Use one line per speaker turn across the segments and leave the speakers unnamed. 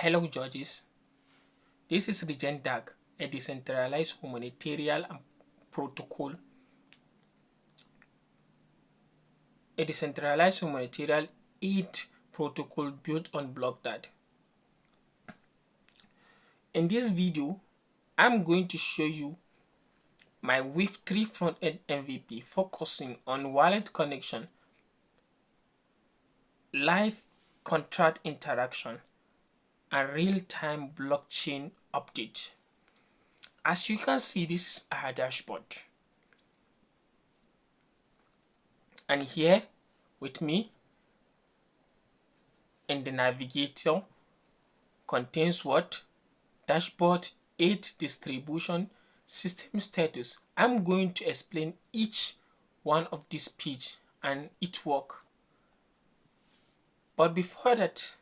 Hello judges, this is RegenDAG, a decentralized humanitarian protocol. A decentralized humanitarian aid protocol built on BlockDAG. In this video, I'm going to show you my Wave3 Frontend MVP focusing on wallet connection, live contract interaction, and real-time blockchain update. As you can see, this is our dashboard. And here with me in the navigator contains what? Dashboard, aid distribution, system status. I'm going to explain each one of these pages and its work. But before that,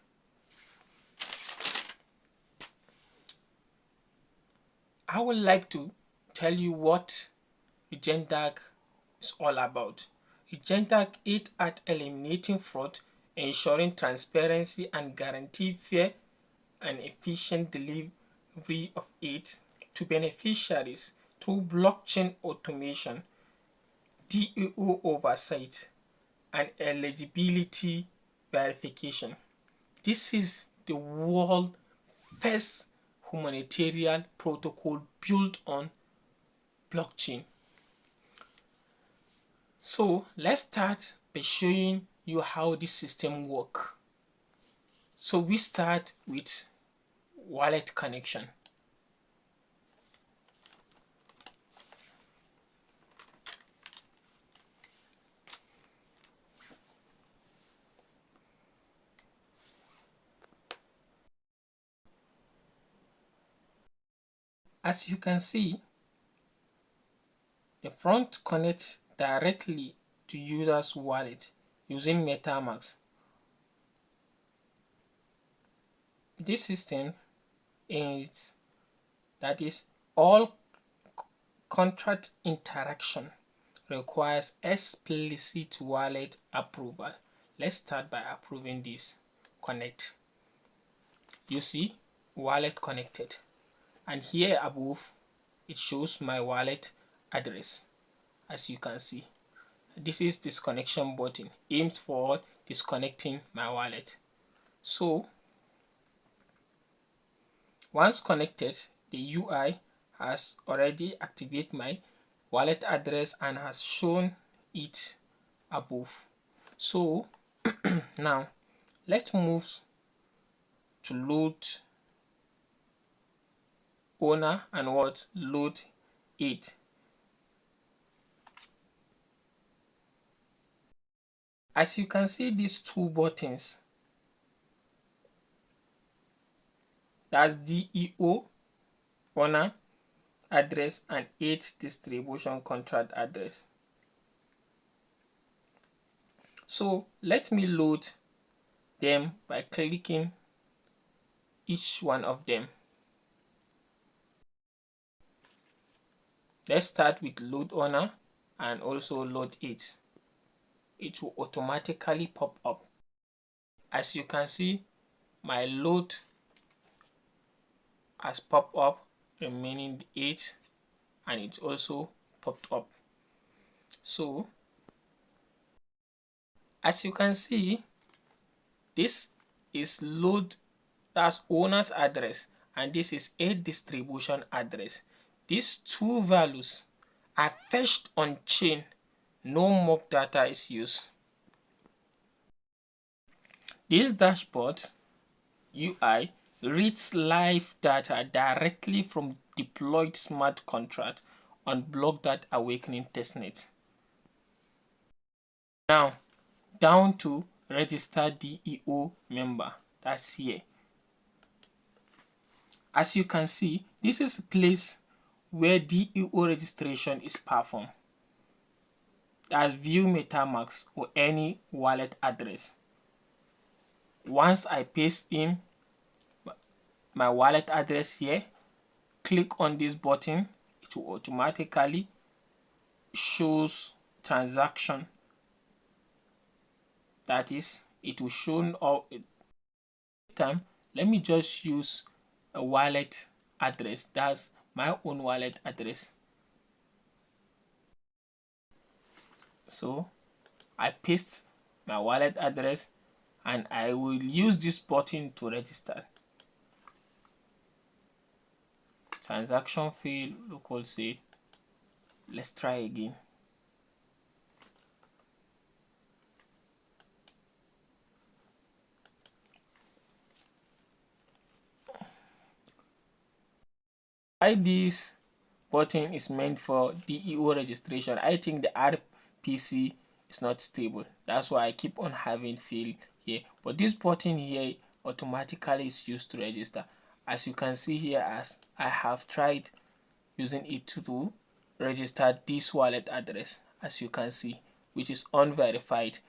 I would like to tell you what RegenDAG is all about. RegenDAG aids at eliminating fraud, ensuring transparency, and guarantee fair and efficient delivery of aid to beneficiaries through blockchain automation, DEO oversight, and eligibility verification. This is the world's first humanitarian protocol built on blockchain. So let's start by showing you how this system works. So we start with wallet connection. As you can see, the front connects directly to user's wallet using MetaMask. This system is all contract interaction requires explicit wallet approval. Let's start by approving this. Connect. You see, wallet connected. And here above, it shows my wallet address. As you can see, this is disconnection button, aims for disconnecting my wallet. So once connected, the UI has already activated my wallet address and has shown it above. So now let's move to load owner and load it. As you can see, these two buttons, that's DEO owner address and aid distribution contract address. So let me load them by clicking each one of them. Let's start with load owner and also load it. It will automatically pop up. As you can see, my load has popped up, remaining 8, and it also popped up. So as you can see, this is load, that's owner's address, and this is aid distribution address. These two values are fetched on chain. No mock data is used. This dashboard UI reads live data directly from deployed smart contract on BlockDAG Awakening testnet. Now down to register DEO member, that's here. As you can see, this is a place where DEO registration is performed. That's view MetaMask or any wallet address. Once I paste in my wallet address here, click on this button, it will automatically shows transaction. That is, it will show all time let me just use a wallet address. That's my own wallet address. So I paste my wallet address and I will use this button to register. Transaction failed, local said. Let's try again. Why this button is meant for DEO registration? I think the RPC is not stable. That's why I keep on having fail here. But this button here automatically is used to register. As you can see here, as I have tried using it to register this wallet address, as you can see, which is unverified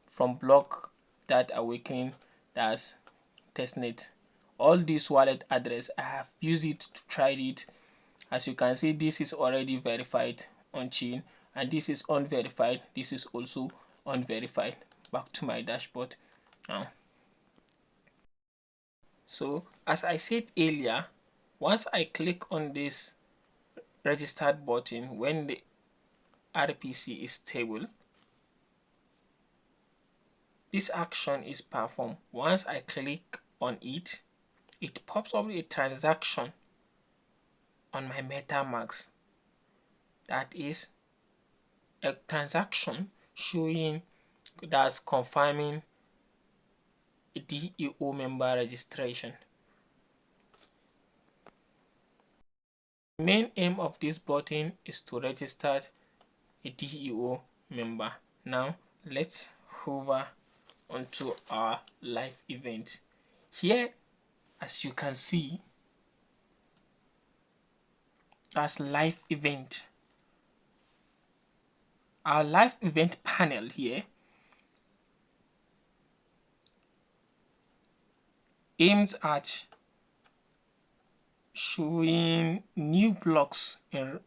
from BlockDAG Awakening, that's testnet. All this wallet address, I have used it to try it. As you can see, this is already verified on chain and this is unverified. This is also unverified. Back to my dashboard now. So as I said earlier, once I click on this registered button, when the RPC is stable, this action is performed. Once I click on it, it pops up a transaction on my MetaMask. That is a transaction showing that's confirming a DEO member registration. The main aim of this button is to register a DEO member. Now let's hover onto our live event. Here, as you can see, that's live event. Our live event panel here aims at showing new blocks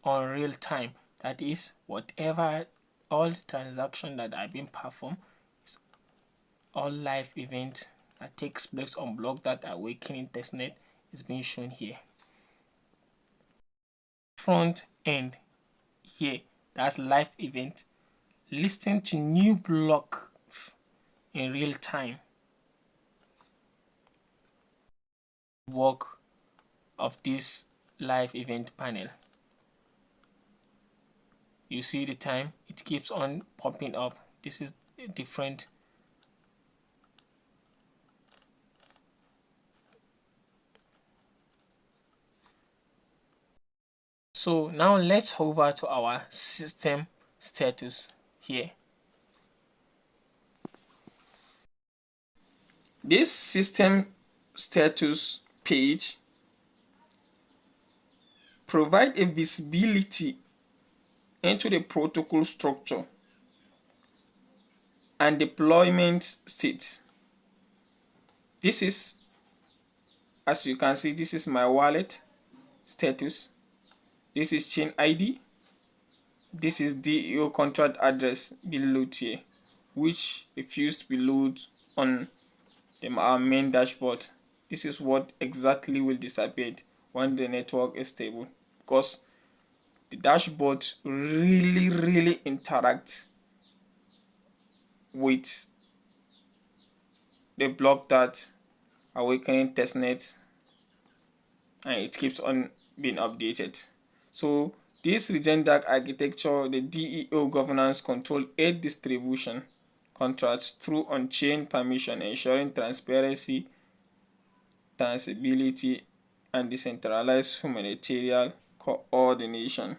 on real time. That is, whatever all transactions that are being performed, all live events that takes place on BlockDAG Awakening testnet is being shown here. Front end here, that's live event, listen to new blocks in real time. Work of this live event panel. You see the time, it keeps on popping up. This is different. So now let's hover to our system status here. This system status page provides a visibility into the protocol structure and deployment state. This is, as you can see, this is my wallet status. This is chain ID. This is DEO contract address below here, which refused to be loaded on our main dashboard. This is what exactly will disappear when the network is stable, because the dashboard really interacts with the BlockDAG Awakening testnet and it keeps on being updated. So this RegenDAG architecture, the DEO governance control 8 distribution contracts through on-chain permission, ensuring transparency, traceability, and decentralized humanitarian coordination.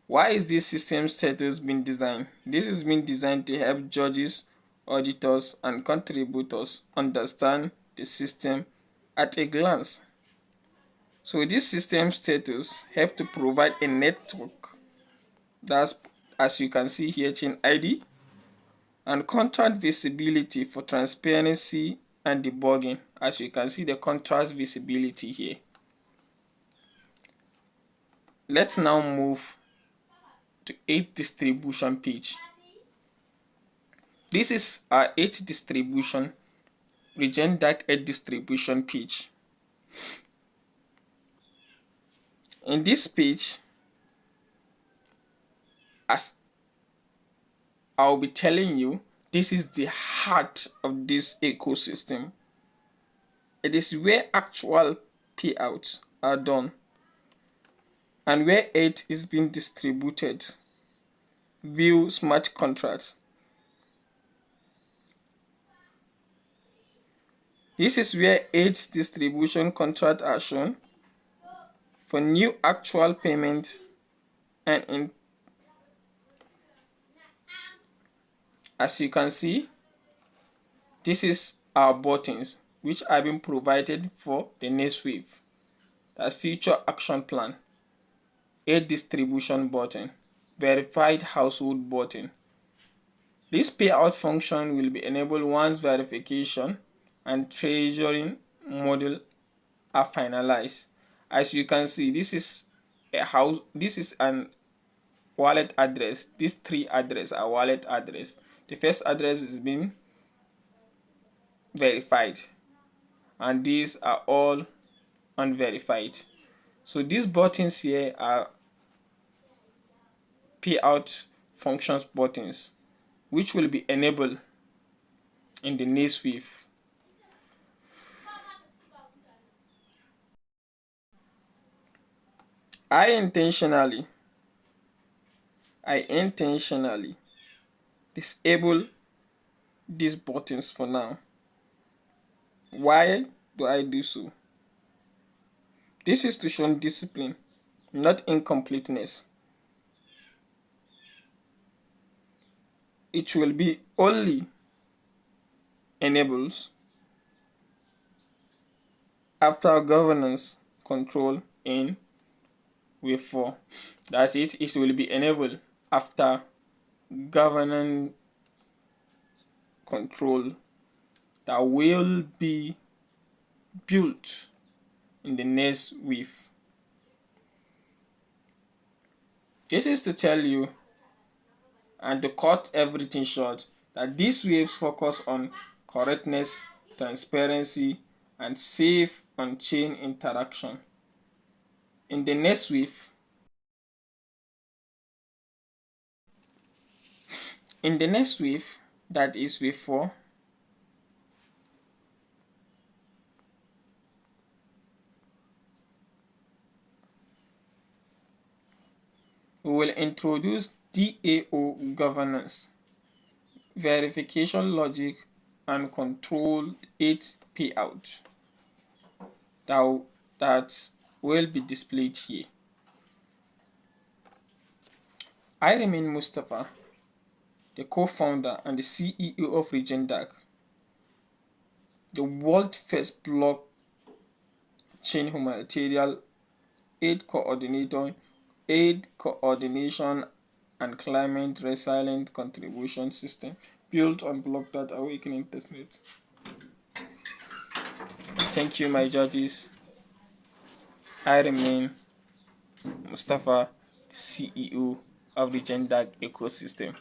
Why is this system status being designed? This is being designed to help judges, auditors, and contributors understand the system at a glance. So this system status helps to provide a network, that's, as you can see here, chain ID, and contract visibility for transparency and debugging. As you can see, the contract visibility here. Let's now move to 8 distribution page. This is our 8 distribution RegenDAG aid distribution page. In this page, as I'll be telling you, this is the heart of this ecosystem. It is where actual payouts are done and where aid is being distributed. View smart contracts. This is where aid's distribution contracts are shown for new actual payment, and as you can see, this is our buttons which have been provided for the next wave. That's future action plan, aid distribution button, verified household button. This payout function will be enabled once verification and treasury model are finalized. As you can see, this is an wallet address. These three addresses are wallet address. The first address is being verified, and these are all unverified. So these buttons here are payout functions buttons, which will be enabled in the next wave. I intentionally disable these buttons for now. Why do I do so? This is to show discipline, not incompleteness. It will be only enables after governance control in wave 4. That's it. It will be enabled after governance control that will be built in the next wave. This is to tell you and to cut everything short that these waves focus on correctness, transparency, and safe on-chain interaction. In the next wave, that is wave 4, we will introduce DAO governance, verification logic, and controlled aid payout that will be displayed here. I remain Mustafa, the co-founder and the CEO of RegenDAG, the world's first blockchain humanitarian aid coordination and climate resilient contribution system built on BlockDAG awakening testnet. Thank you, my judges. I remain Mustafa, CEO of the RegenDAG ecosystem.